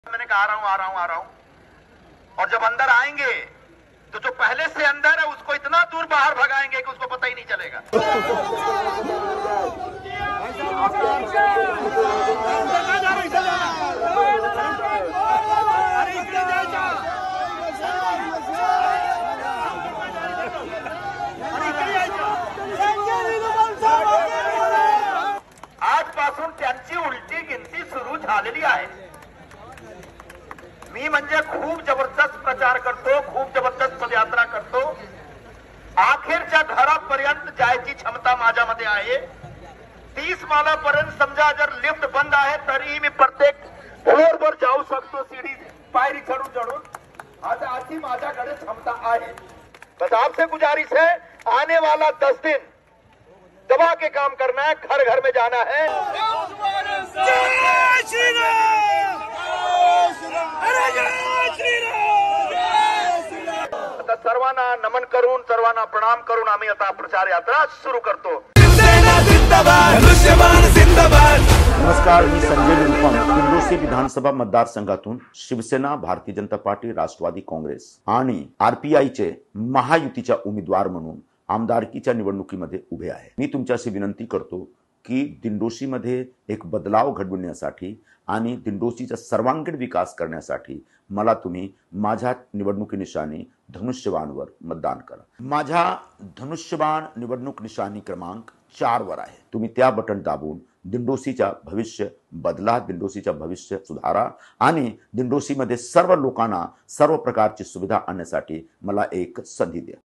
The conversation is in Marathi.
मैंने कहा आ रहा हूं और जब अंदर आएंगे तो जो पहले से अंदर है उसको इतना दूर बाहर भगाएंगे कि उसको पता ही नहीं चलेगा। आजपासून त्यांची उलटी गिनती सुरू झालेली आहे। मी म्हणजे खूप जबरदस्त प्रचार करतो, खूप जबरदस्त पदयात्रा करतो, अखेरच्या घरापर्यंत जायची क्षमता माझ्यामध्ये आहे। 30 मालापर्यंत समजा जर लिफ्ट बंद आहे तरीही मी प्रत्येक फ्लोअरवर जाऊ शकतो, सीडी पायरी चढून चढून। आज आजची माझ्याकडे क्षमता आहे। बस आपसे गुजारिश है, आने वाला 10 दिन दबा के काम करना है, घर घर में जाना है। आता सर्वांना नमन करून, सर्वांना प्रणाम करून आम्ही आता प्रचार यात्रा सुरू करतो। नमस्कार, मी संजय निरुपम, दिंडोशी विधानसभा मतदारसंघातून शिवसेना, भारतीय जनता पार्टी, राष्ट्रवादी काँग्रेस आणि आरपीआयचे महायुतीच्या उमेदवार म्हणून आमदारकीच्या निवडणुकीमध्ये उभे आहे। मी तुमच्याशी विनंती करतो की दिंडोशीमध्ये एक बदलाव घडविण्यासाठी आणि दिंडोशीचा सर्वांगीण विकास करण्यासाठी मला तुम्ही माझ्या निवडणुकी निशाणी धनुष्यबाणवर मतदान करा। माझ्या धनुष्यबाण निवडणूक निशाणी क्रमांक 4 वर आहे। तुम्ही त्या बटन दाबून दिंडोशीचा भविष्य बदला, दिंडोशीचा भविष्य सुधारा आणि दिंडोशीमध्ये सर्व लोकांना सर्व प्रकारची सुविधा आणण्यासाठी मला एक संधी द्या।